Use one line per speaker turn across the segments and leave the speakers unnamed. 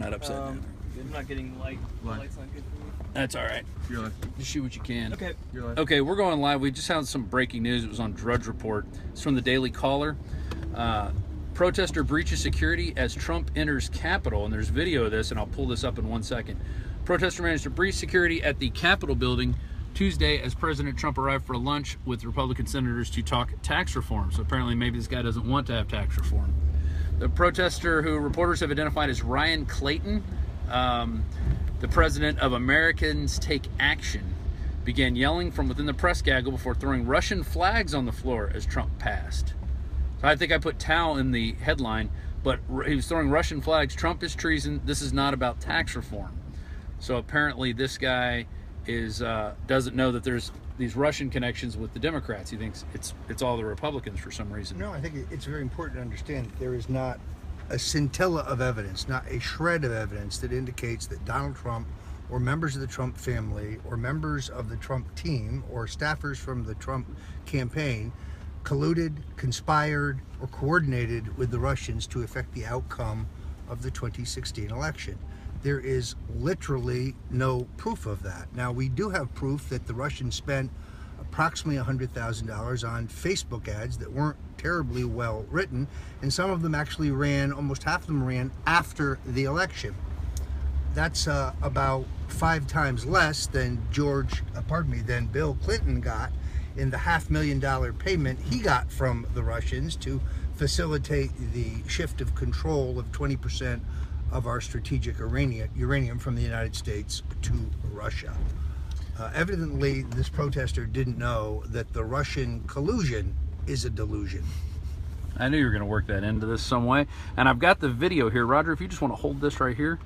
that upside down.
I'm not getting light. The light's not good for me.
That's all right.
You're live.
Just shoot what you can.
Okay.
You're live.
Okay, we're going live. We just had some breaking news. It was on Drudge Report. It's from the Daily Caller. Protester breaches security as Trump enters Capitol. And there's video of this, and I'll pull this up in 1 second. Protester managed to breach security at the Capitol building Tuesday as President Trump arrived for lunch with Republican senators to talk tax reform. So apparently maybe this guy doesn't want to have tax reform. The protester, who reporters have identified as Ryan Clayton, the president of Americans Take Action, began yelling from within the press gaggle before throwing Russian flags on the floor as Trump passed. So I think I put "towel" in the headline, but he was throwing Russian flags. Trump is treason. This is not about tax reform. So apparently this guy doesn't know that there's these Russian connections with the Democrats. He thinks it's all the Republicans for some reason.
No, I think it's very important to understand that there is not a scintilla of evidence, not a shred of evidence that indicates that Donald Trump or members of the Trump family or members of the Trump team or staffers from the Trump campaign colluded, conspired, or coordinated with the Russians to affect the outcome of the 2016 election. There is literally no proof of that. Now, we do have proof that the Russians spent approximately $100,000 on Facebook ads that weren't terribly well written, and some of them actually ran, almost half of them ran after the election. That's about 5 times less than than Bill Clinton got in the $500,000 payment he got from the Russians to facilitate the shift of control of 20% of our strategic uranium from the United States to Russia. Evidently, this protester didn't know that the Russian collusion is a delusion.
I knew you were going to work that into this some way. And I've got the video here. Roger, if you just want to hold this right here,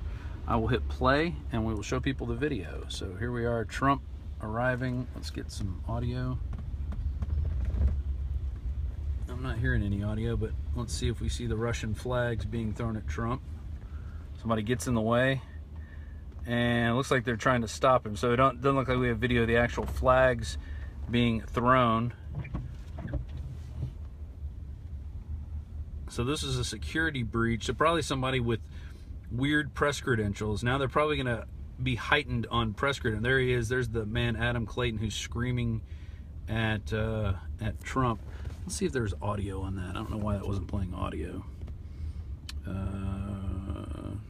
I will hit play and we will show people the video. So here we are, Trump arriving. Let's get some audio. I'm not hearing any audio, but let's see if we see the Russian flags being thrown at Trump. Somebody gets in the way, and it looks like they're trying to stop him. So it doesn't look like we have video of the actual flags being thrown. So this is a security breach. So probably somebody with weird press credentials. Now they're probably going to be heightened on press credentials. There he is. There's the man, Adam Clayton, who's screaming at Trump. Let's see if there's audio on that. I don't know why that wasn't playing audio.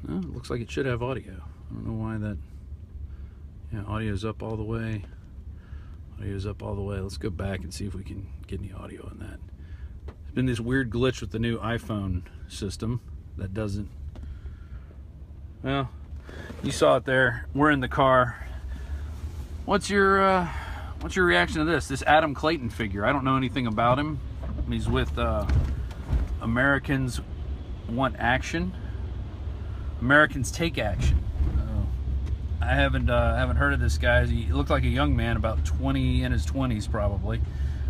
No, it looks like it should have audio. I don't know why that. Yeah, audio's up all the way. Audio's up all the way. Let's go back and see if we can get any audio on that. There's been this weird glitch with the new iPhone system that doesn't. Well, you saw it there. We're in the car. What's your reaction to this? This Adam Clayton figure. I don't know anything about him. He's with Americans Want Action. Americans Take Action. I haven't heard of this guy. He looked like a young man, about 20, in his 20s probably.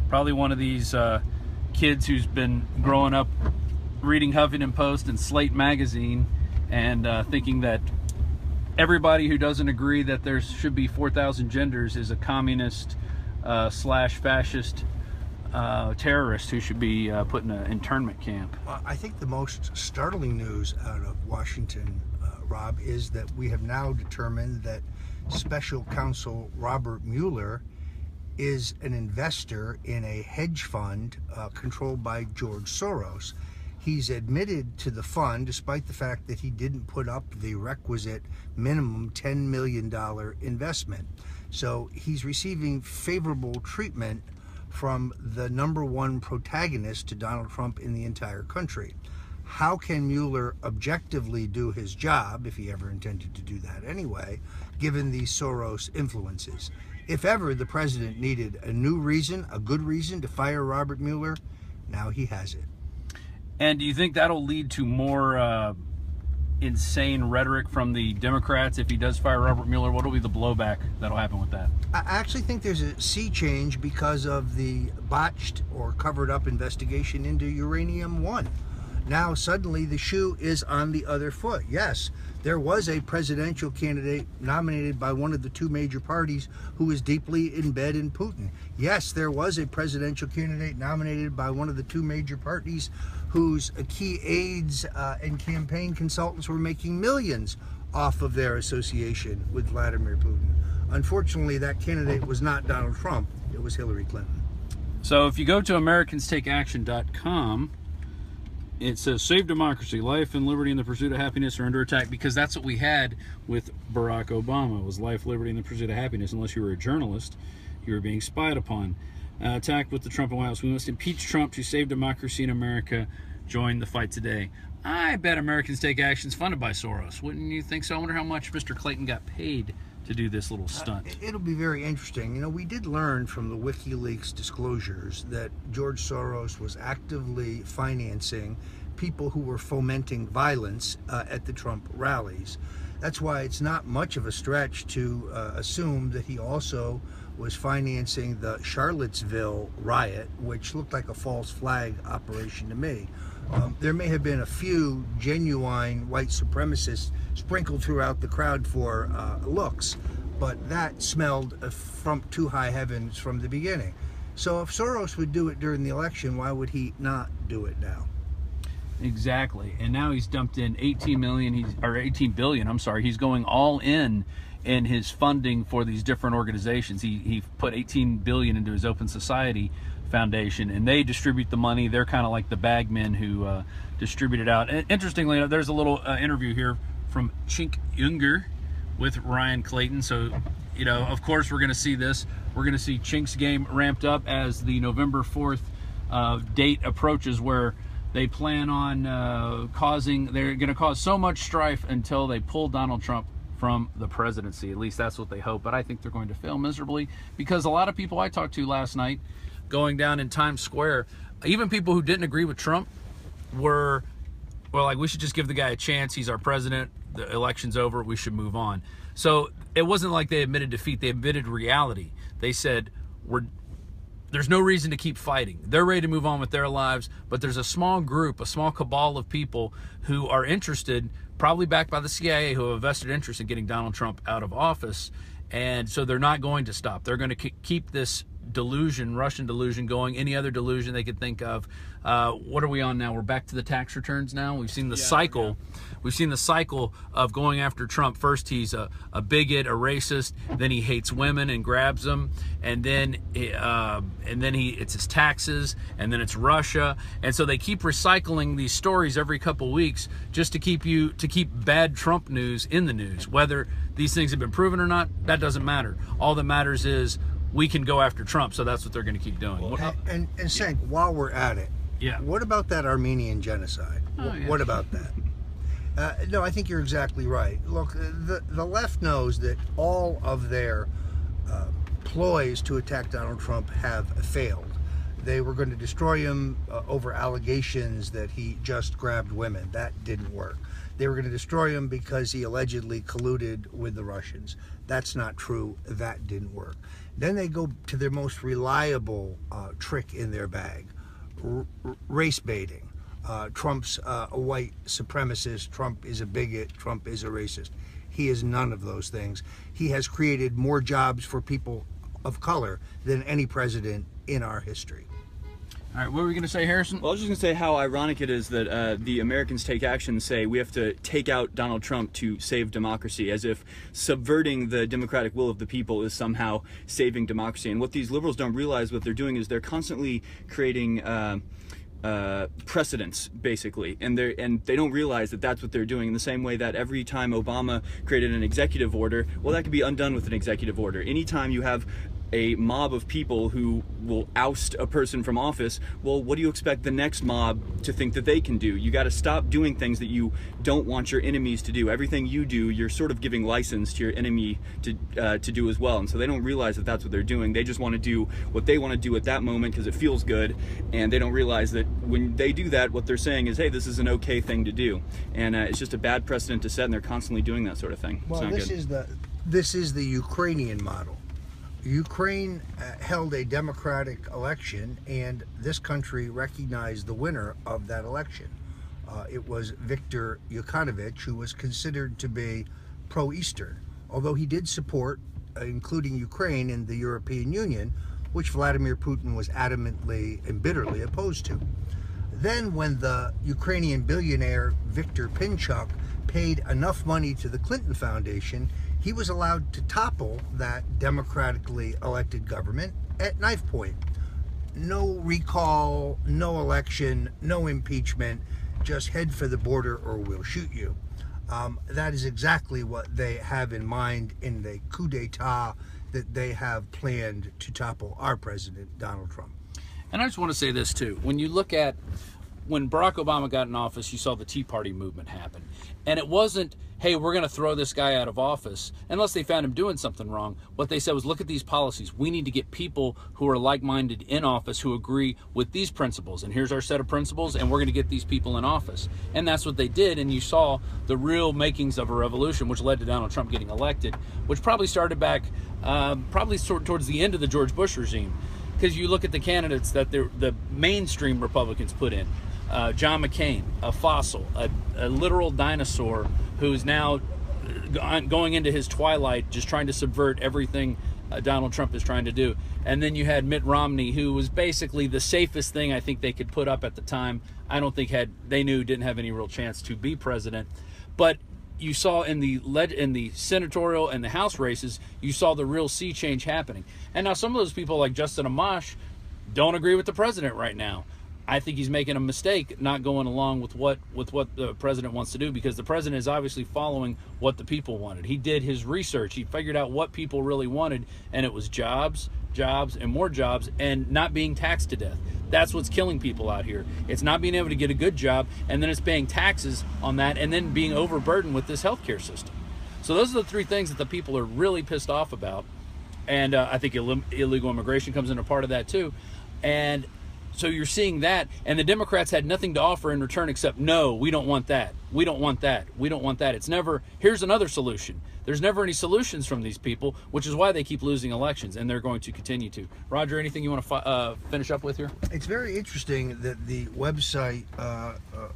Probably one of these kids who's been growing up reading Huffington Post and Slate magazine and thinking that everybody who doesn't agree that there should be 4,000 genders is a communist slash fascist terrorist who should be put in an internment camp.
Well, I think the most startling news out of Washington, Rob, is that we have now determined that Special Counsel Robert Mueller is an investor in a hedge fund controlled by George Soros. He's admitted to the fund despite the fact that he didn't put up the requisite minimum $10 million investment. So he's receiving favorable treatment from the #1 protagonist to Donald Trump in the entire country. How can Mueller objectively do his job, if he ever intended to do that anyway, given these Soros influences? If ever the president needed a new reason, a good reason to fire Robert Mueller, now he has it.
And do you think that'll lead to more insane rhetoric from the Democrats if he does fire Robert Mueller? What will be the blowback that'll happen with that?
I actually think there's a sea change because of the botched or covered up investigation into Uranium One. Now suddenly the shoe is on the other foot. Yes, there was a presidential candidate nominated by one of the 2 major parties who is deeply in bed in Putin. Yes, there was a presidential candidate nominated by one of the 2 major parties whose key aides and campaign consultants were making millions off of their association with Vladimir Putin. Unfortunately, that candidate was not Donald Trump, it was Hillary Clinton.
So if you go to AmericansTakeAction.com, it says, "Save democracy, life and liberty in the pursuit of happiness are under attack," because that's what we had with Barack Obama, was life, liberty, and the pursuit of happiness. Unless you were a journalist, you were being spied upon. Attacked with the Trump and White House. "We must impeach Trump to save democracy in America. Join the fight today." I bet Americans Take Action is funded by Soros. Wouldn't you think so? I wonder how much Mr. Clayton got paid to do this little stunt.
It'll be very interesting. You know, we did learn from the WikiLeaks disclosures that George Soros was actively financing people who were fomenting violence at the Trump rallies. That's why it's not much of a stretch to assume that he also was financing the Charlottesville riot, which looked like a false flag operation to me. There may have been a few genuine white supremacists sprinkled throughout the crowd for looks, but that smelled from too high heavens from the beginning. So if Soros would do it during the election, why would he not do it now?
Exactly. And now he's dumped in 18 billion, I'm sorry. He's going all in his funding for these different organizations. He put 18 billion into his Open Society Foundation, and they distribute the money. They're kind of like the bagmen who distribute it out. And interestingly, there's a little interview here from Chink Unger with Ryan Clayton. So, you know, of course, we're going to see this. We're going to see Chink's game ramped up as the November 4th date approaches, where they plan on they're going to cause so much strife until they pull Donald Trump from the presidency. At least that's what they hope. But I think they're going to fail miserably, because a lot of people I talked to last night going down in Times Square, even people who didn't agree with Trump, were, well, like, we should just give the guy a chance. He's our president. The election's over. We should move on. So it wasn't like they admitted defeat. They admitted reality. They said, there's no reason to keep fighting. They're ready to move on with their lives, but there's a small group, a small cabal of people who are interested, probably backed by the CIA, who have a vested interest in getting Donald Trump out of office. And so they're not going to stop. They're going to keep this delusion, Russian delusion, going, any other delusion they could think of. What are we on now? We're back to the tax returns now. We've seen the cycle. Yeah. We've seen the cycle of going after Trump. First, he's a bigot, a racist. Then he hates women and grabs them. And then it's his taxes. And then it's Russia. And so they keep recycling these stories every couple weeks just to keep bad Trump news in the news. Whether these things have been proven or not, that doesn't matter. All that matters is we can go after Trump, so that's what they're going to keep doing.
And Senk, while we're at it, what about that Armenian genocide? What about that? No, I think you're exactly right. Look, the left knows that all of their ploys to attack Donald Trump have failed. They were going to destroy him over allegations that he just grabbed women. That didn't work. They were going to destroy him because he allegedly colluded with the Russians. That's not true. That didn't work. Then they go to their most reliable trick in their bag, race baiting. Trump's a white supremacist. Trump is a bigot. Trump is a racist. He is none of those things. He has created more jobs for people of color than any president in our history.
All right, what were we going to say, Harrison?
Well, I was just going to say how ironic it is that the Americans Take Action say we have to take out Donald Trump to save democracy, as if subverting the democratic will of the people is somehow saving democracy. And what these liberals don't realize, what they're doing is they're constantly creating precedents, basically, and they don't realize that that's what they're doing. In the same way that every time Obama created an executive order, well, that could be undone with an executive order. Anytime you have a mob of people who will oust a person from office, well, what do you expect the next mob to think that they can do? You got to stop doing things that you don't want your enemies to do. Everything you do, you're sort of giving license to your enemy to do as well. And so they don't realize that that's what they're doing. They just want to do what they want to do at that moment because it feels good, and they don't realize that when they do that, what they're saying is, hey, this is an okay thing to do. And it's just a bad precedent to set, and they're constantly doing that sort of thing.
Well, this is the Ukrainian model. Ukraine held a democratic election, and this country recognized the winner of that election. It was Viktor Yanukovych, who was considered to be pro-Eastern, although he did support, including Ukraine, in the European Union, which Vladimir Putin was adamantly and bitterly opposed to. Then when the Ukrainian billionaire Viktor Pinchuk paid enough money to the Clinton Foundation, he was allowed to topple that democratically elected government at knife point. No recall, no election, no impeachment, just head for the border or we'll shoot you. That is exactly what they have in mind in the coup d'etat that they have planned to topple our president, Donald Trump.
And I just want to say this too. When you look at when Barack Obama got in office, you saw the Tea Party movement happen. And it wasn't, hey, we're going to throw this guy out of office, unless they found him doing something wrong. What they said was, look at these policies. We need to get people who are like-minded in office who agree with these principles. And here's our set of principles, and we're going to get these people in office. And that's what they did. And you saw the real makings of a revolution, which led to Donald Trump getting elected, which probably started back towards the end of the George Bush regime. Because you look at the candidates that the mainstream Republicans put in. John McCain, a fossil, a literal dinosaur who's now going into his twilight, just trying to subvert everything Donald Trump is trying to do. And then you had Mitt Romney, who was basically the safest thing I think they could put up at the time. I don't think they knew didn't have any real chance to be president. But you saw in the senatorial and the House races, you saw the real sea change happening. And now some of those people like Justin Amash don't agree with the president right now. I think he's making a mistake not going along with what the president wants to do, because the president is obviously following what the people wanted. He did his research. He figured out what people really wanted, and it was jobs, and more jobs, and not being taxed to death. That's what's killing people out here. It's not being able to get a good job, and then it's paying taxes on that, and then being overburdened with this healthcare system. So those are the three things that the people are really pissed off about. And I think illegal immigration comes into part of that too. And so you're seeing that, and the Democrats had nothing to offer in return except, no, we don't want that. We don't want that. We don't want that. It's never, here's another solution. There's never any solutions from these people, which is why they keep losing elections, and they're going to continue to. Roger, anything you want to finish up with here?
It's very interesting that the website,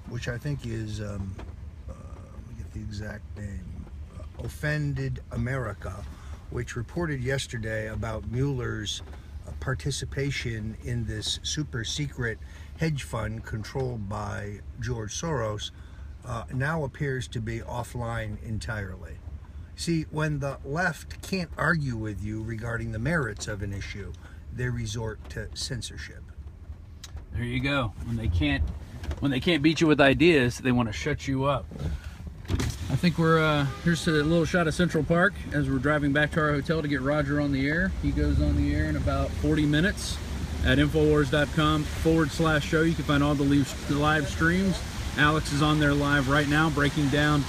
which I think is, let me get the exact name, Offended America, which reported yesterday about Mueller's participation in this super secret hedge fund controlled by George Soros, now appears to be offline entirely. See, when the left can't argue with you regarding the merits of an issue, they resort to censorship.
There you go. When they can't beat you with ideas, they want to shut you up. I think we're here's a little shot of Central Park as we're driving back to our hotel to get Roger on the air. He goes on the air in about 40 minutes at Infowars.com/show. You can find all the live streams. Alex is on there live right now, breaking down.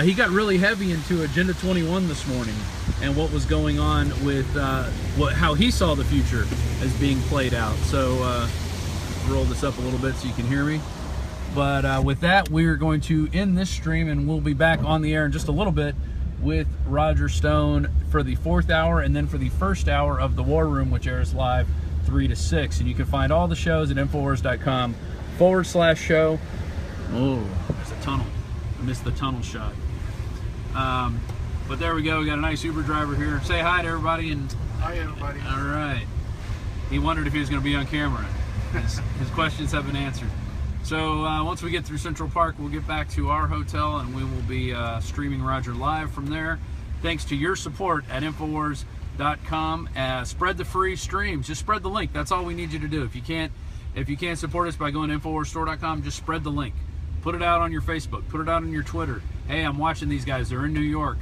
He got really heavy into Agenda 21 this morning and what was going on with how he saw the future as being played out. So roll this up a little bit so you can hear me. But with that, we're going to end this stream, and we'll be back on the air in just a little bit with Roger Stone for the 4th hour, and then for the 1st hour of the War Room, which airs live 3 to 6. And you can find all the shows at Infowars.com/show. Oh, there's a tunnel. I missed the tunnel shot. But there we go. We got a nice Uber driver here. Say hi to everybody. And
Hi, everybody.
All right. He wondered if he was going to be on camera. His questions have been answered. So once we get through Central Park, we'll get back to our hotel, and we will be streaming Roger live from there. Thanks to your support at Infowars.com. Spread the free streams. Just spread the link. That's all we need you to do. If you can't support us by going to InfoWarsStore.com, just spread the link. Put it out on your Facebook. Put it out on your Twitter. Hey, I'm watching these guys. They're in New York.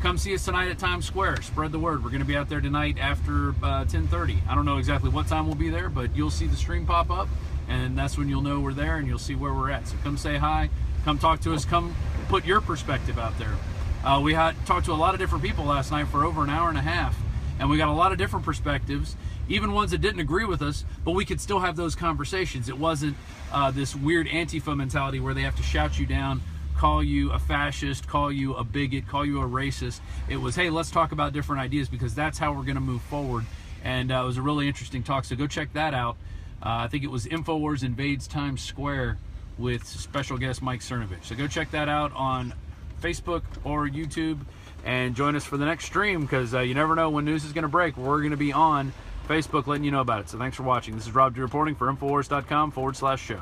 Come see us tonight at Times Square. Spread the word. We're going to be out there tonight after 10:30. I don't know exactly what time we'll be there, but you'll see the stream pop up, and that's when you'll know we're there, and you'll see where we're at. So come say hi. Come talk to us. Come put your perspective out there. We had talked to a lot of different people last night for over an hour and a half, and we got a lot of different perspectives, even ones that didn't agree with us, but we could still have those conversations. It wasn't this weird Antifa mentality where they have to shout you down, call you a fascist, call you a bigot, call you a racist. It was, hey, let's talk about different ideas, because that's how we're going to move forward. And it was a really interesting talk, so go check that out. I think it was Infowars Invades Times Square with special guest Mike Cernovich. So go check that out on Facebook or YouTube, and join us for the next stream, because you never know when news is going to break. We're going to be on Facebook letting you know about it. So thanks for watching. This is Rob D reporting for Infowars.com/show.